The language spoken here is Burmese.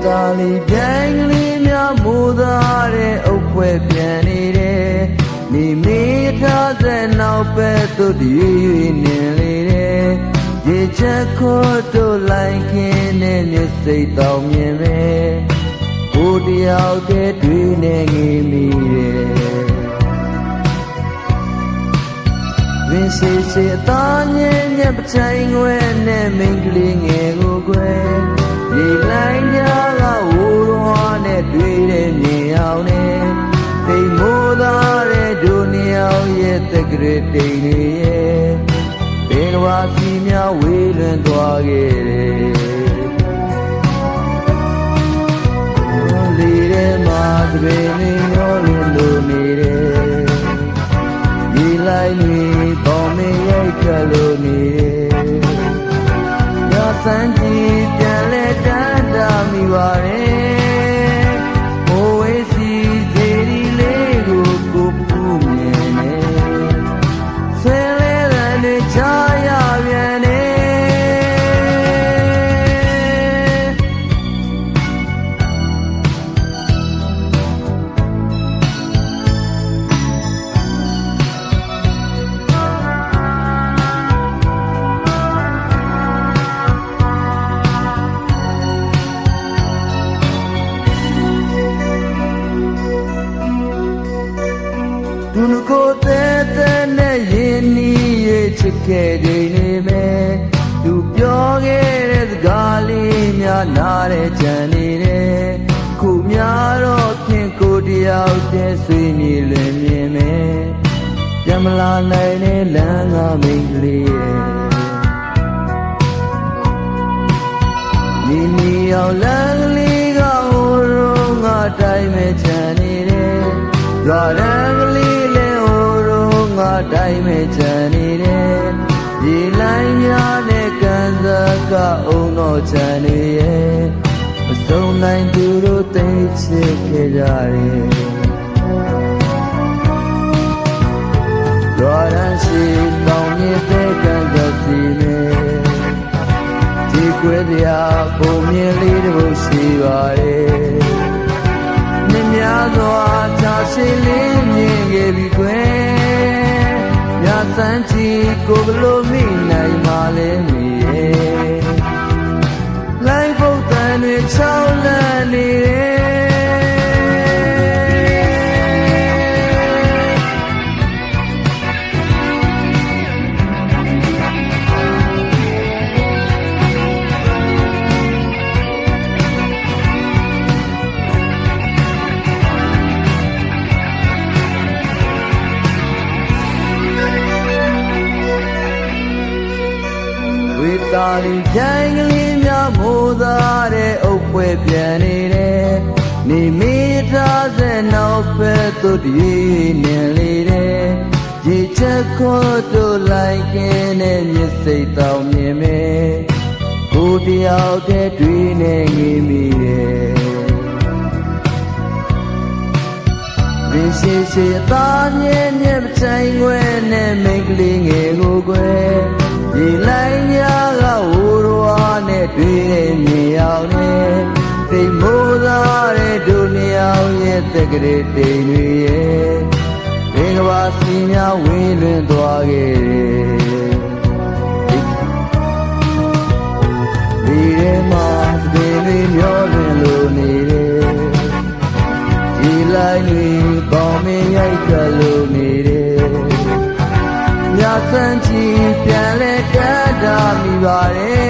တာလီပြိုင်ကလေးများမိုးသားတဲ့အုပ်ဖွဲ့ပြန်နေတယ်နေမေးထားတဲ့နောက်ပဲသူတည်နေလေတယ်ရေချက်ခေါ်တို့လိုက်ခင်းနဲ့မျက်စိတောင်မြင်ပဲဘိုးတယောက်တည်းတွေ့နေငေးမိတယ်ဝင်းရှိရှိအသားညင်ညက်ပချိုင်ွယ်နဲ့မိန်းကလေးငယ်ကိုကွယ်ဒီလိုက်ကြကဝိုးတော်နဲ့တွေ့တဲ့မြင်အောင်နဲ့တိမ်မိုးသားတဲ့ဒုနှစ်ယောက်ရဲ့တက်ကရတိန်တွေရဲ့ဘယ်ဝါစီများဝေးလွန်သွားခဲ့တယ်လေထဲမှာတပင်လေးမျောလွန်လို့နေတယ်ဒီလိုက်တွေပေါင်းမရိုက်ခတ်လို့နေတယ်ညစမ်းကြည့်ပြန်လဲတန်းတာမိပါတယ်ဟိုဝေးစီစေဒီလေးကိုကိုပူမြင်နေဆဲလဲတဲ့ချာရပြန်နေသူကိုတဲ့တဲ့နဲ့ရင်းနှီးရဲ့ချစ်ခဲ့တဲ့နေမဲ့သူပြောခဲ့တဲ့စကားလေးများနားတဲ့ကြံနေတယ်ခုများတော့ခင်ကိုတယောက်တည်းဆွေးမြေလွင်မြင်မဲ့ပြန်မလာနိုင်တဲ့လမ်းကမိန်းကလေးရဲ့နီအောင်လမ်းကလေးကဟိုရောငါတိုင်းမဲ့ချန်နေတယ်ရွာတန်းကလေးလည်းဟိုရောငါတိုင်းမဲ့ချန်နေတယ်ဒီလိုင်းများနဲ့ကန်စားကအုံတော်ချန်နေရဲ့မဆုံးနိုင်သူတို့သိချစ်ခဲ့ကြတယ်ရွာတန်းရှိတောင်းနေတဲ့ကန်စားစီနဲ့ဒီကွယ်တရားပုံမြင်လေးတို့ရှိပါတယ်မြင်များစွာချာရှိလေးမြင်ခဲ့ပြီကွယ်ညစမ်းကြည့်ကိုဘလို့မိနိုင်မှလဲမိရဲ့လိုက်ဖို့တန်တွေချောင်းလန့်နေတယ်ဝေတာလီကြိုင်ကလေးများမိုးသားတဲ့အုပ်ဖွဲ့ပြန်နေတယ်နေမေးထားတဲ့နောက်ပဲသူတည်နေလေတယ်ရေချက်ခေါ်တို့လိုက်ခင်းနဲ့မျက်စိတောင်မြင်မဲ့ကိုတယောက်တည်းတွေ့နေငေးမိတယ်ဝင်းရှိရှိအသားမြဲမြဲမချိုင်ွယ်နဲ့မိန်းကလေးငယ်ကိုကွယ်ဒီလိုက်များကဝိုးတော်နဲ့တွေ့တဲ့မြင်အောင်နဲ့သိမိုးသားတဲ့ဒုနှစ်ယောက်ရဲ့တက်ကလေးတိမ်တွေရဲ့ဘင်္ဂပါစီများဝေးလွန်သွားခဲ့တယ်ဒီထဲမှာသပင်လေးမျောလွင်လို့နေတယ်ဒီလိုက်တွေပေါင်းမရိုက်ခတ်လို့နေတယ်ညစမ်းကြည့်ပြန်လဲတတ်တာမိပါတယ်